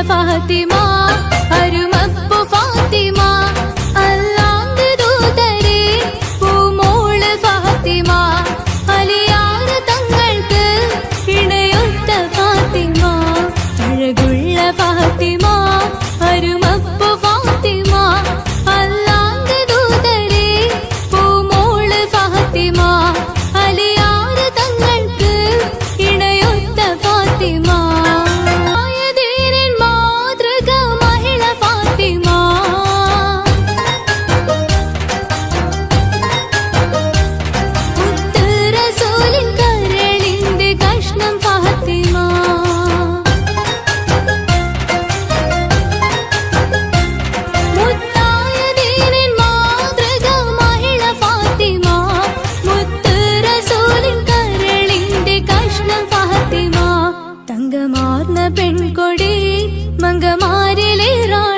ഫാത്തിമ അരുമപ്പു ഫാത്തിമ അല്ലാഹുവിന്റെ ദൂതരെ പൂമോള് ഫാത്തിമ അലിയാർ തങ്ങൾക്ക് ഇണയൊത്ത ഫാത്തിമ അഴകുള്ള ഫാത്തിമ അരുമപ്പു ഫാത്തിമ അല്ലാഹുവിന്റെ ദൂതരെ പൂമോള് ഫാത്തിമ അലിയാർ തങ്ങൾക്ക് ഇണയൊത്ത ഫാത്തിമ തങ്കമാർന്ന പെൺകൊടി മങ്കമാരിലെ റാണി